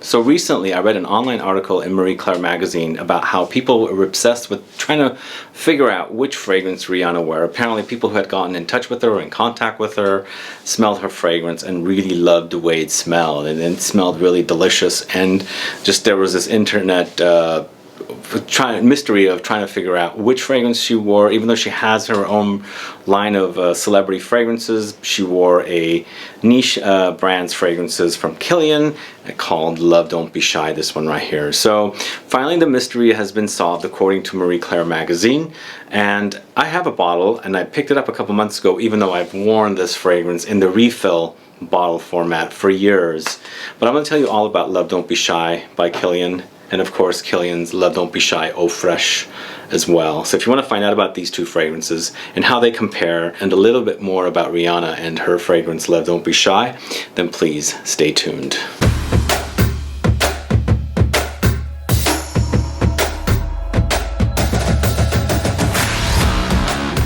So recently I read an online article in Marie Claire magazine about how people were obsessed with trying to figure out which fragrance Rihanna wore. Apparently people who had gotten in touch with her or in contact with her smelled her fragrance and really loved the way it smelled, and it smelled really delicious, and just there was this internet mystery of trying to figure out which fragrance she wore. Even though she has her own line of celebrity fragrances, she wore a niche brand's fragrances from Kilian called Love Don't Be Shy, this one right here. So finally the mystery has been solved according to Marie Claire magazine, and I have a bottle and I picked it up a couple months ago, even though I've worn this fragrance in the refill bottle format for years. But I'm going to tell you all about Love Don't Be Shy by Kilian, and of course Kilian's Love Don't Be Shy Eau Fraiche as well. So if you want to find out about these two fragrances and how they compare, and a little bit more about Rihanna and her fragrance Love Don't Be Shy, then please stay tuned.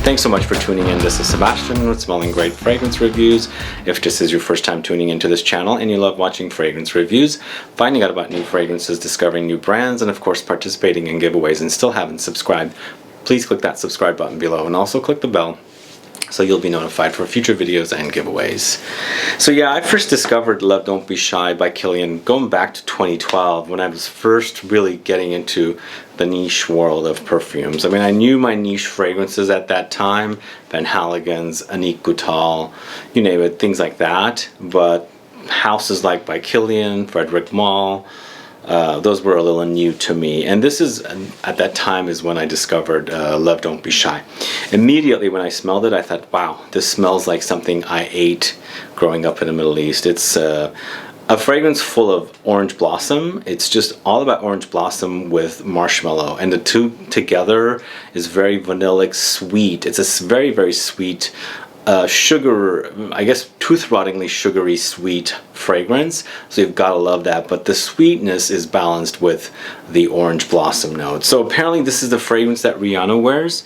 Thanks so much for tuning in. This is Sebastian with Smelling Great Fragrance Reviews. If this is your first time tuning into this channel and you love watching fragrance reviews, finding out about new fragrances, discovering new brands, and of course participating in giveaways and still haven't subscribed, please click that subscribe button below and also click the bell so you'll be notified for future videos and giveaways. So yeah, I first discovered Love Don't Be Shy by Kilian going back to 2012 when I was first really getting into the niche world of perfumes. I mean, I knew my niche fragrances at that time, Van Halegen's, Annick Goutal, you name it, things like that, but houses like by Kilian, Frederic Malle, those were a little new to me, and this is at that time is when I discovered Love Don't Be Shy. Immediately when I smelled it, I thought, wow, this smells like something I ate growing up in the Middle East. It's a fragrance full of orange blossom. It's just all about orange blossom with marshmallow, and the two together is very vanillic sweet. It's a very, very sweet sugar, I guess tooth-rottingly sugary sweet fragrance, so you've got to love that, but the sweetness is balanced with the orange blossom note. So apparently this is the fragrance that Rihanna wears,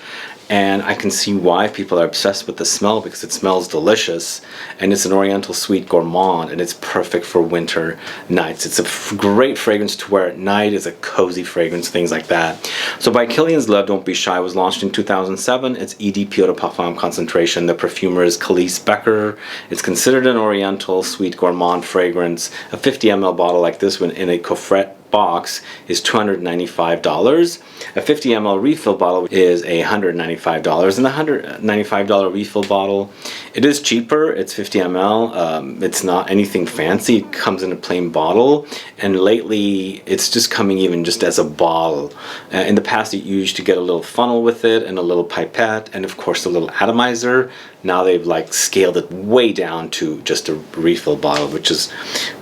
and I can see why people are obsessed with the smell, because it smells delicious, and it's an oriental sweet gourmand, and it's perfect for winter nights. It's a great fragrance to wear at night. It's a cozy fragrance, things like that. So by Kilian's Love Don't Be Shy was launched in 2007. It's EDP Eau De Parfum concentration. The perfumer is Calice Becker. It's considered an oriental sweet gourmand fragrance. A 50 ml bottle like this one in a coffret box is $295. A 50 ml refill bottle is $195, and the $195 refill bottle, it is cheaper. It's 50 ml. It's not anything fancy. It comes in a plain bottle, and lately it's just coming even just as a bottle. In the past you used to get a little funnel with it and a little pipette and of course a little atomizer. Now they've like scaled it way down to just a refill bottle, which is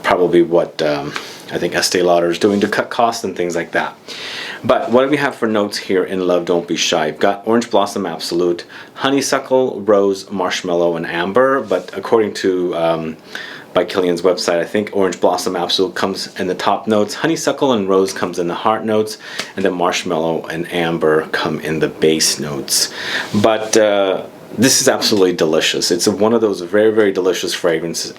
probably what I think Estee Lauder is doing to cut costs and things like that. But what do we have for notes here in Love Don't Be Shy? You've got Orange Blossom Absolute, Honeysuckle, Rose, Marshmallow, and Amber. But according to by Kilian's website, I think Orange Blossom Absolute comes in the top notes, Honeysuckle and Rose comes in the heart notes, and then Marshmallow and Amber come in the base notes. But this is absolutely delicious. It's one of those very, very delicious fragrances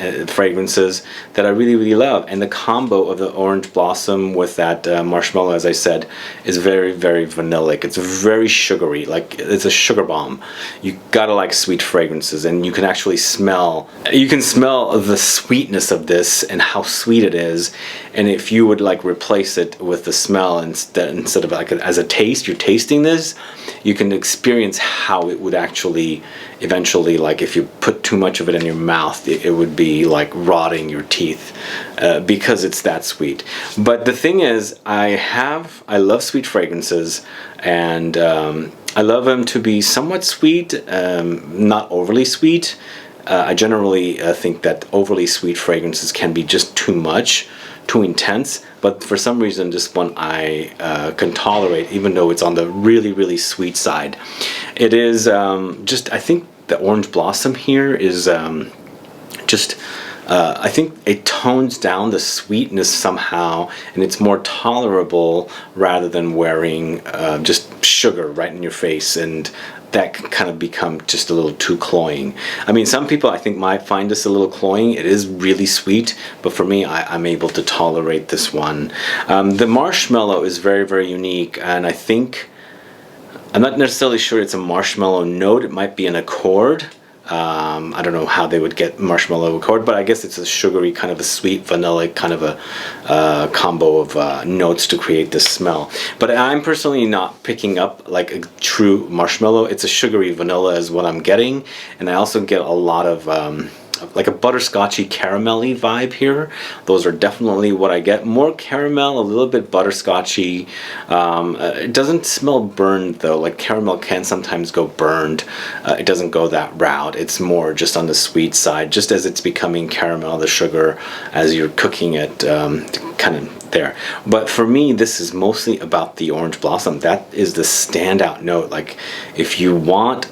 that I really, really love. And the combo of the orange blossom with that marshmallow, as I said, is very, very vanillic. It's very sugary, like it's a sugar bomb. You gotta like sweet fragrances, and you can actually smell, the sweetness of this and how sweet it is. And if you would like replace it with the smell instead of like as a taste, you're tasting this, you can experience how it would actually eventually, like if you put too much of it in your mouth, it would be like rotting your teeth because it's that sweet. But the thing is, I love sweet fragrances, and I love them to be somewhat sweet, not overly sweet. I generally think that overly sweet fragrances can be just too much, too intense, but for some reason this one I can tolerate, even though it's on the really, really sweet side. It is just, I think the orange blossom here is just I think it tones down the sweetness somehow, and it's more tolerable rather than wearing just sugar right in your face, and that can kind of become just a little too cloying. I mean, some people I think might find this a little cloying. It is really sweet, but for me, I'm able to tolerate this one. The Marshmallow is very, very unique, and I think, I'm not necessarily sure it's a marshmallow note. It might be an accord. I don't know how they would get marshmallow accord, but I guess it's a sugary, kind of a sweet vanilla, kind of a combo of notes to create this smell. But I'm personally not picking up like a true marshmallow. It's a sugary vanilla is what I'm getting, and I also get a lot of like a butterscotchy caramelly vibe here. Those are definitely what I get. More caramel, a little bit butterscotchy. It doesn't smell burned though. Like caramel can sometimes go burned. It doesn't go that route. It's more just on the sweet side, just as it's becoming caramel, the sugar, as you're cooking it, kind of there. But for me, this is mostly about the orange blossom. That is the standout note. Like if you want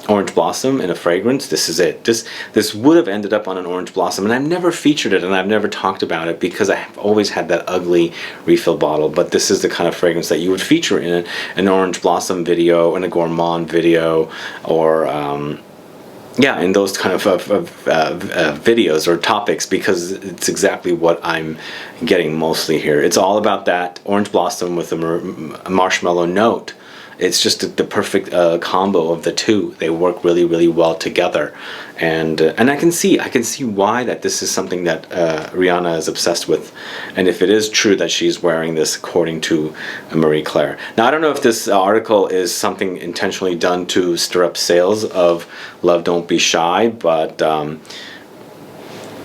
orange blossom in a fragrance, this is it. This would have ended up on an orange blossom, and I've never featured it and I've never talked about it because I have always had that ugly refill bottle. But this is the kind of fragrance that you would feature in an orange blossom video, in a Gourmand video, or yeah, in those kind of videos or topics, because it's exactly what I'm getting mostly here. It's all about that orange blossom with a marshmallow note. It's just the perfect combo of the two. They work really, really well together, and I can see why that this is something that Rihanna is obsessed with, and if it is true that she's wearing this according to Marie Claire. Now I don't know if this article is something intentionally done to stir up sales of Love Don't Be Shy, but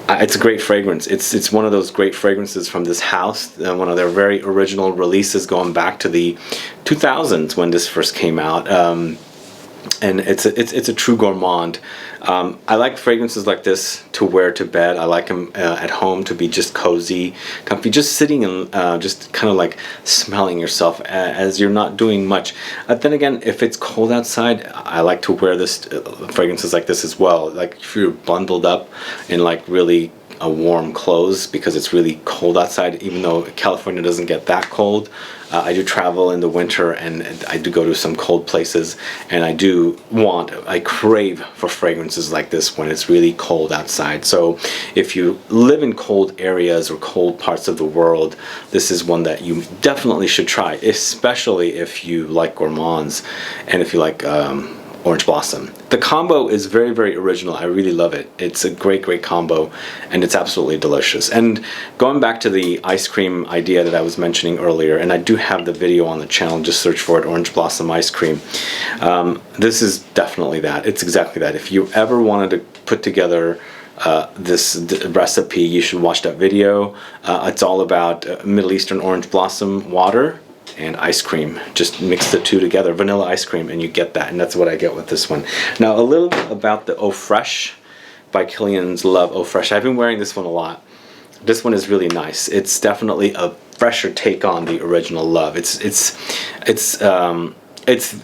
it's a great fragrance. It's one of those great fragrances from this house, one of their very original releases going back to the 2000s when this first came out, and it's a true gourmand. I like fragrances like this to wear to bed. I like them at home to be just cozy, comfy, just sitting and just kind of like smelling yourself as you're not doing much. Then again, if it's cold outside, I like to wear this fragrances like this as well. Like if you're bundled up in like really warm clothes because it's really cold outside, even though California doesn't get that cold. I do travel in the winter, and I do go to some cold places, and I crave for fragrances like this when it's really cold outside. So if you live in cold areas or cold parts of the world, this is one that you definitely should try, especially if you like gourmands and if you like orange blossom. The combo is very, very original. I really love it. It's a great, great combo, and it's absolutely delicious. And going back to the ice cream idea that I was mentioning earlier, and I do have the video on the channel, just search for it, orange blossom ice cream. This is definitely that. It's exactly that. If you ever wanted to put together this recipe, you should watch that video. It's all about Middle Eastern orange blossom water and ice cream. Just mix the two together, vanilla ice cream, and you get that, and that's what I get with this one. Now a little bit about the Eau Fraiche by Kilian's Love Eau Fraiche. I've been wearing this one a lot. This one is really nice. It's definitely a fresher take on the original Love. It's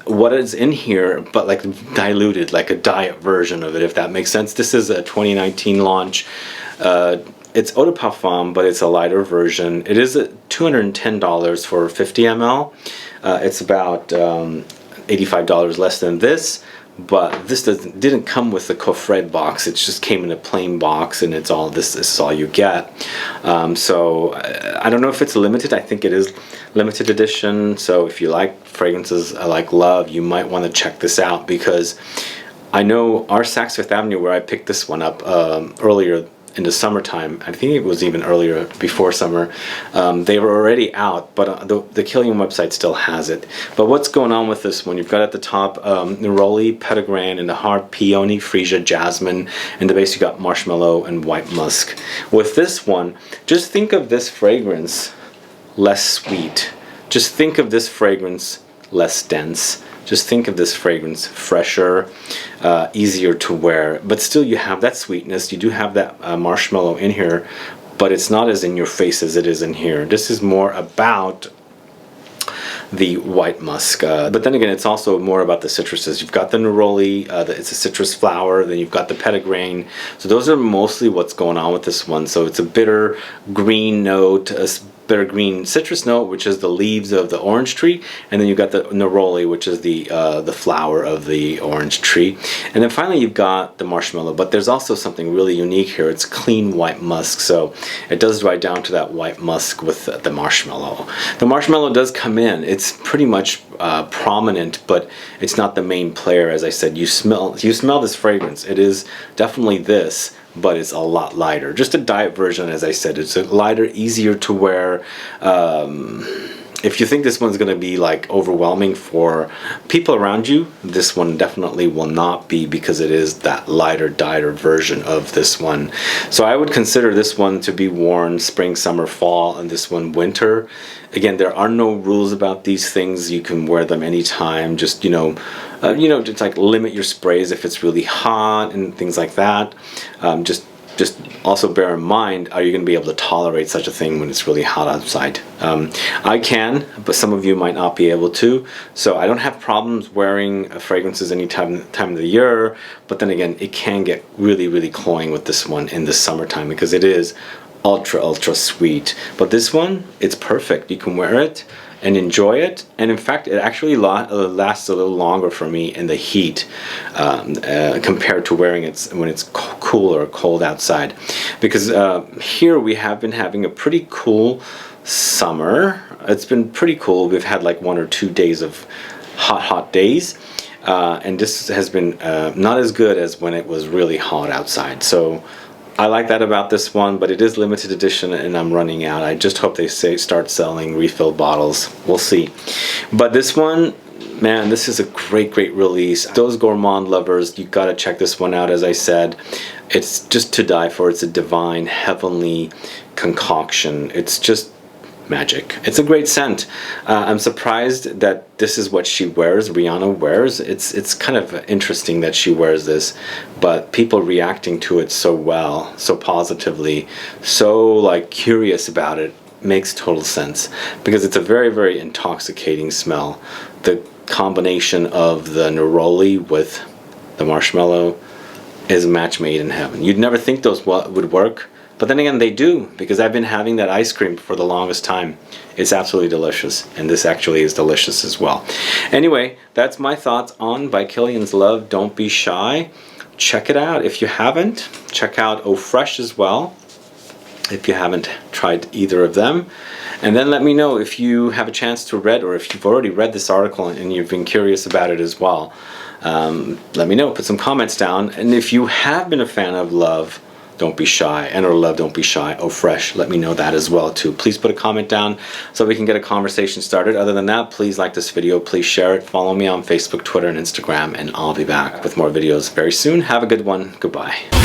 what is in here, but like diluted, like a diet version of it, if that makes sense. This is a 2019 launch. It's Eau De Parfum, but it's a lighter version. It is $210 for 50 ml. It's about $85 less than this, but this didn't come with the coffret box. It just came in a plain box, and it's all this is all you get. So I don't know if it's limited. I think it is limited edition. So if you like fragrances like Love, you might want to check this out, because I know our Saks Fifth Avenue, where I picked this one up earlier in the summertime, I think it was even earlier, before summer, they were already out, but the Kilian website still has it. But what's going on with this one? You've got at the top Neroli, Petitgrain, in the heart Peony, Freesia, Jasmine, in the base you got Marshmallow and White Musk. With this one, just think of this fragrance less sweet. Just think of this fragrance less dense. Just think of this fragrance fresher, easier to wear, but still you have that sweetness. You do have that marshmallow in here, but it's not as in your face as it is in here. This is more about the white musk. But then again, it's also more about the citruses. You've got the neroli, it's a citrus flower, then you've got the petitgrain. So those are mostly what's going on with this one. So it's a bitter green note, a bitter green citrus note, which is the leaves of the orange tree, and then you've got the neroli, which is the flower of the orange tree, and then finally you've got the marshmallow. But there's also something really unique here. It's clean white musk, so it does dry down to that white musk with the marshmallow. The marshmallow does come in. It's pretty much prominent, but it's not the main player. As I said, you smell this fragrance. It is definitely this, but it's a lot lighter. Just a diet version, as I said. It's a lighter, easier to wear. If you think this one's going to be like overwhelming for people around you, this one definitely will not be, because it is that lighter, dieter version of this one. So I would consider this one to be worn spring, summer, fall, and this one winter. Again, there are no rules about these things. You can wear them anytime. Just just like limit your sprays if it's really hot and things like that. Just also bear in mind, are you going to be able to tolerate such a thing when it's really hot outside? I can, but some of you might not be able to. So I don't have problems wearing fragrances any time of the year, but then again, it can get really, really cloying with this one in the summertime, because it is ultra sweet. But this one, it's perfect. You can wear it and enjoy it, and in fact it actually lasts a little longer for me in the heat compared to wearing it when it's cool or cold outside, because here we have been having a pretty cool summer. It's been pretty cool. We've had like 1 or 2 days of hot days, and this has been not as good as when it was really hot outside. So I like that about this one, but it is limited edition and I'm running out. I just hope they start selling refill bottles. We'll see. But this one, man, this is a great release. Those gourmand lovers, you gotta check this one out. As I said, it's just to die for. It's a divine, heavenly concoction. It's just magic. It's a great scent. I'm surprised that this is what she wears, Rihanna wears. It's kind of interesting that she wears this, but people reacting to it so well, so positively, so like curious about it, makes total sense, because it's a very intoxicating smell. The combination of the neroli with the marshmallow is a match made in heaven. You'd never think those would work, but then again, they do, because I've been having that ice cream for the longest time. It's absolutely delicious, and this actually is delicious as well. Anyway, that's my thoughts on By Kilian's Love Don't Be Shy. Check it out. If you haven't, check out Eau Fraiche as well, if you haven't tried either of them. And then let me know if you have a chance to read, or if you've already read this article and you've been curious about it as well. Let me know. Put some comments down. And if you have been a fan of Love Don't Be Shy, or Love Don't Be Shy, Eau Fraiche, let me know that as well too. Please put a comment down so we can get a conversation started. Other than that, please like this video, please share it, follow me on Facebook, Twitter, and Instagram, and I'll be back with more videos very soon. Have a good one. Goodbye.